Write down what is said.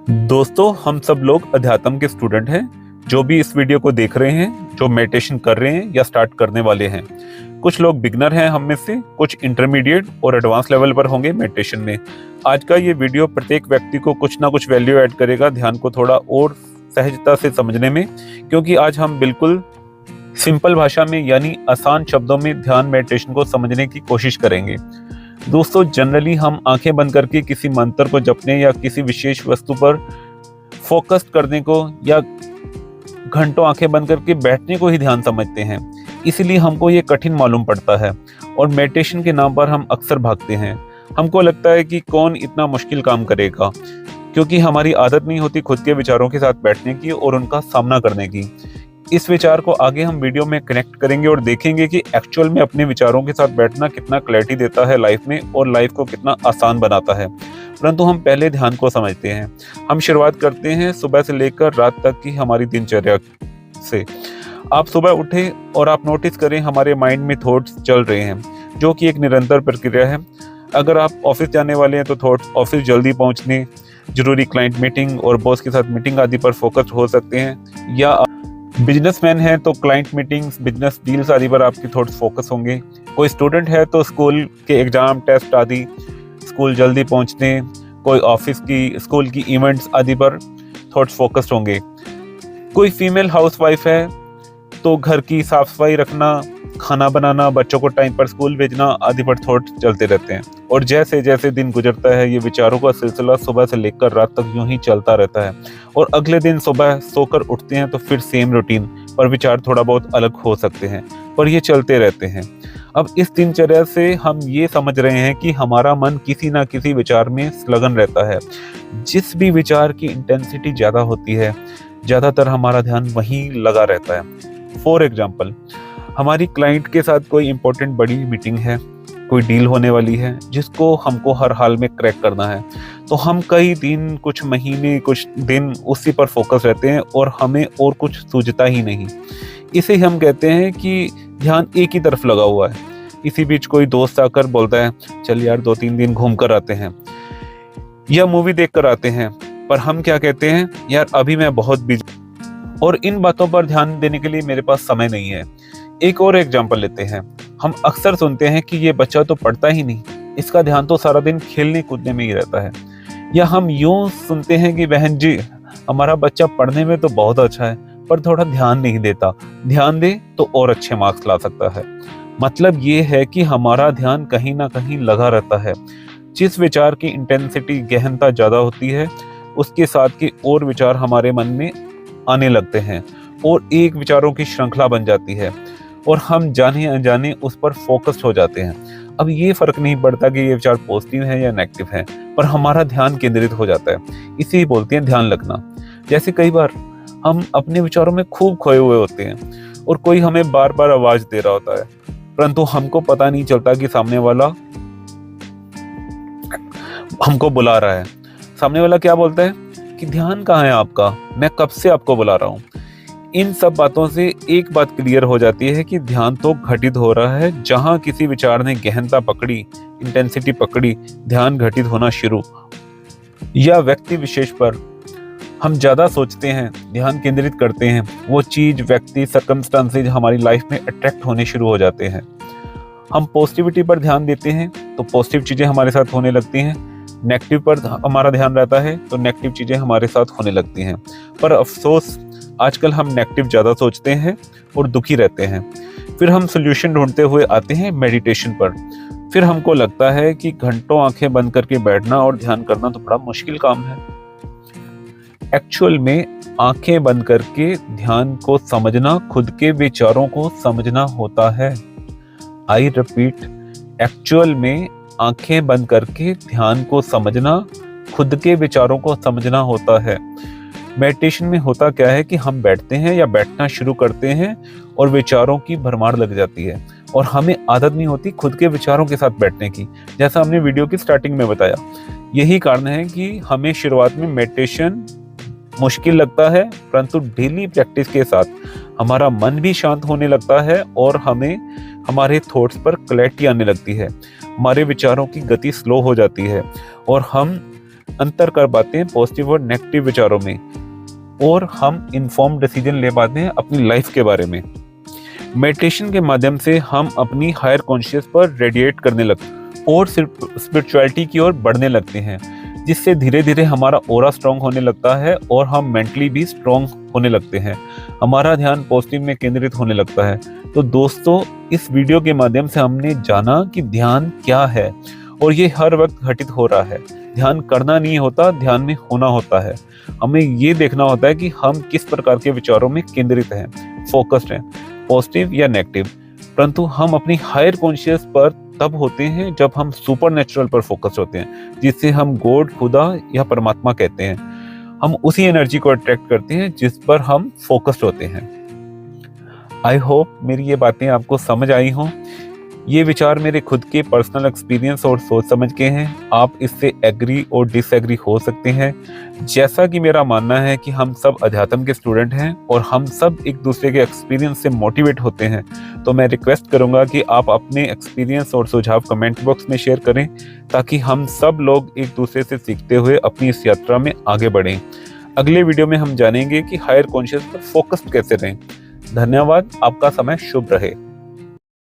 दोस्तों, हम सब लोग अध्यात्म के स्टूडेंट हैं। जो भी इस वीडियो को देख रहे हैं, जो मेडिटेशन कर रहे हैं या स्टार्ट करने वाले हैं। कुछ लोग बिगनर हैं हम में से, कुछ इंटरमीडिएट और एडवांस लेवल पर होंगे मेडिटेशन में। आज का ये वीडियो प्रत्येक व्यक्ति को कुछ ना कुछ वैल्यू ऐड करेगा ध्यान को थोड़ा और सहजता से समझने में, क्योंकि आज हम बिल्कुल सिंपल भाषा में यानी आसान शब्दों में ध्यान मेडिटेशन को समझने की कोशिश करेंगे। दोस्तों, जनरली हम आंखें बंद करके किसी मंत्र को जपने या किसी विशेष वस्तु पर फोकस करने को या घंटों आंखें बंद करके बैठने को ही ध्यान समझते हैं। इसलिए हमको ये कठिन मालूम पड़ता है और मेडिटेशन के नाम पर हम अक्सर भागते हैं। हमको लगता है कि कौन इतना मुश्किल काम करेगा, क्योंकि हमारी आदत नहीं होती खुद के विचारों के साथ बैठने की और उनका सामना करने की। इस विचार को आगे हम वीडियो में कनेक्ट करेंगे और देखेंगे कि एक्चुअल में अपने विचारों के साथ बैठना कितना क्लैरिटी देता है लाइफ में और लाइफ को कितना आसान बनाता है। परंतु हम पहले ध्यान को समझते हैं। हम शुरुआत करते हैं सुबह से लेकर रात तक की हमारी दिनचर्या से। आप सुबह उठे और आप नोटिस करें हमारे माइंड में थॉट्स चल रहे हैं, जो कि एक निरंतर प्रक्रिया है। अगर आप ऑफिस जाने वाले हैं तो थॉट्स ऑफिस जल्दी पहुंचने, जरूरी क्लाइंट मीटिंग और बॉस के साथ मीटिंग आदि पर फोकस हो सकते हैं, या बिजनेसमैन है तो क्लाइंट मीटिंग्स, बिजनेस डील्स आदि पर आपके थॉट्स फोकस होंगे। कोई स्टूडेंट है तो स्कूल के एग्जाम, टेस्ट आदि, स्कूल जल्दी पहुंचने, कोई ऑफिस की, स्कूल की इवेंट्स आदि पर थॉट्स फोकस्ड होंगे। कोई फीमेल हाउसवाइफ है तो घर की साफ सफाई रखना, खाना बनाना, बच्चों को टाइम पर स्कूल भेजना आदि पर थॉट चलते रहते हैं। और जैसे जैसे दिन गुजरता है ये विचारों का सिलसिला सुबह से लेकर रात तक यूं ही चलता रहता है। और अगले दिन सुबह सोकर उठते हैं तो फिर सेम रूटीन, पर विचार थोड़ा बहुत अलग हो सकते हैं, पर ये चलते रहते हैं। अब इस दिनचर्या से हम ये समझ रहे हैं कि हमारा मन किसी ना किसी विचार में संलग्न रहता है। जिस भी विचार की इंटेंसिटी ज़्यादा होती है, ज़्यादातर हमारा ध्यान वहीं लगा रहता है। फॉर एग्जाम्पल, हमारी क्लाइंट के साथ कोई इंपॉर्टेंट बड़ी मीटिंग है, कोई डील होने वाली है जिसको हमको हर हाल में क्रैक करना है, तो हम कई दिन, कुछ महीने, कुछ दिन उसी पर फोकस रहते हैं और हमें और कुछ सूझता ही नहीं। इसे हम कहते हैं कि ध्यान एक ही तरफ लगा हुआ है। इसी बीच कोई दोस्त आकर बोलता है, चल यार 2-3 दिन घूम कर आते हैं या मूवी देख कर आते हैं, पर हम क्या कहते हैं, यार अभी मैं बहुत बिजी और इन बातों पर ध्यान देने के लिए मेरे पास समय नहीं है। एक और एग्जाम्पल लेते हैं। हम अक्सर सुनते हैं कि ये बच्चा तो पढ़ता ही नहीं, इसका ध्यान तो सारा दिन खेलने कूदने में ही रहता है। या हम यूं सुनते हैं कि बहन जी, हमारा बच्चा पढ़ने में तो बहुत अच्छा है पर थोड़ा ध्यान नहीं देता, ध्यान दे तो और अच्छे मार्क्स ला सकता है। मतलब ये है कि हमारा ध्यान कहीं ना कहीं लगा रहता है। जिस विचार की इंटेंसिटी, गहनता ज्यादा होती है, उसके साथ के और विचार हमारे मन में आने लगते हैं और एक विचारों की श्रृंखला बन जाती है और हम जाने अनजाने उस पर फोकस्ड हो जाते हैं। अब ये फर्क नहीं पड़ता कि ये विचार पॉजिटिव है या नेगेटिव है, पर हमारा ध्यान केंद्रित हो जाता है। इसे ही बोलते हैं ध्यान लगना। जैसे कई बार हम अपने विचारों में खूब खोए हुए होते हैं और कोई हमें बार बार आवाज दे रहा होता है, परंतु हमको पता नहीं चलता कि सामने वाला हमको बुला रहा है। सामने वाला क्या बोलता है कि ध्यान कहाँ है आपका, मैं कब से आपको बुला रहा हूँ। इन सब बातों से एक बात क्लियर हो जाती है कि ध्यान तो घटित हो रहा है। जहां किसी विचार ने गहनता पकड़ी, इंटेंसिटी पकड़ी, ध्यान घटित होना शुरू। या व्यक्ति विशेष पर हम ज्यादा सोचते हैं, ध्यान केंद्रित करते हैं, वो चीज, व्यक्ति, सर्कमस्टांसेज हमारी लाइफ में अट्रैक्ट होने शुरू हो जाते हैं। हम पॉजिटिविटी पर ध्यान देते हैं तो पॉजिटिव चीजें हमारे साथ होने लगती हैं। नेगेटिव पर हमारा ध्यान रहता है तो नेगेटिव चीजें हमारे साथ होने लगती हैं। पर अफसोस, आजकल हम नेगेटिव ज़्यादा सोचते हैं और दुखी रहते हैं। फिर हम सोल्यूशन ढूंढते हुए आते हैं मेडिटेशन पर। फिर हमको लगता है कि घंटों आंखें बंद करके बैठना और ध्यान करना तो बड़ा मुश्किल काम है। एक्चुअल में आंखें बंद करके ध्यान को समझना खुद के विचारों को समझना होता है। आई रिपीट, एक्चुअल में आंखें बंद करके ध्यान को समझना खुद के विचारों को समझना होता है। मेडिटेशन में होता क्या है कि हम बैठते हैं या बैठना शुरू करते हैं और विचारों की भरमार लग जाती है और हमें आदत नहीं होती खुद के विचारों के साथ बैठने की, जैसा हमने वीडियो की स्टार्टिंग में बताया। यही कारण है कि हमें शुरुआत में मेडिटेशन मुश्किल लगता है, परंतु डेली प्रैक्टिस के साथ हमारा मन भी शांत होने लगता है और हमें हमारे थॉट्स पर क्लैरिटी आने लगती है। हमारे विचारों की गति स्लो हो जाती है और हम अंतर कर पाते हैं पॉजिटिव और नेगेटिव विचारों में, और हम इन्फॉर्म डिसीजन ले पाते हैं अपनी लाइफ के बारे में। मेडिटेशन के माध्यम से हम अपनी हायर कॉन्शियस पर रेडिएट करने लगते और स्पिरिचुअलिटी की ओर बढ़ने लगते हैं, जिससे धीरे धीरे हमारा ऑरा स्ट्रांग होने लगता है और हम मेंटली भी स्ट्रांग होने लगते हैं। हमारा ध्यान पॉजिटिव में केंद्रित होने लगता है। तो दोस्तों, इस वीडियो के माध्यम से हमने जाना कि ध्यान क्या है, और ये हर वक्त घटित हो रहा है। ध्यान करना नहीं होता, ध्यान में होना होता है। हमें ये देखना होता है कि हम किस प्रकार के विचारों में केंद्रित हैं, फोकस्ड हैं, पॉजिटिव या नेगेटिव। परंतु हम अपनी हायर कॉन्शियस पर तब होते हैं जब हम सुपर नेचुरल पर फोकस होते हैं, जिसे हम गॉड, खुदा या परमात्मा कहते हैं। हम उसी एनर्जी को अट्रैक्ट करते हैं जिस पर हम फोकस्ड होते हैं। आई होप मेरी ये बातें आपको समझ आई हों। ये विचार मेरे खुद के पर्सनल एक्सपीरियंस और सोच समझ के हैं। आप इससे एग्री और डिसएग्री हो सकते हैं। जैसा कि मेरा मानना है कि हम सब अध्यात्म के स्टूडेंट हैं और हम सब एक दूसरे के एक्सपीरियंस से मोटिवेट होते हैं, तो मैं रिक्वेस्ट करूंगा कि आप अपने एक्सपीरियंस और सुझाव कमेंट बॉक्स में शेयर करें, ताकि हम सब लोग एक दूसरे से सीखते हुए अपनी इस यात्रा में आगे बढ़ें। अगले वीडियो में हम जानेंगे कि हायर कॉन्शियस पर फोकस कैसे रहें। धन्यवाद। आपका समय शुभ रहे।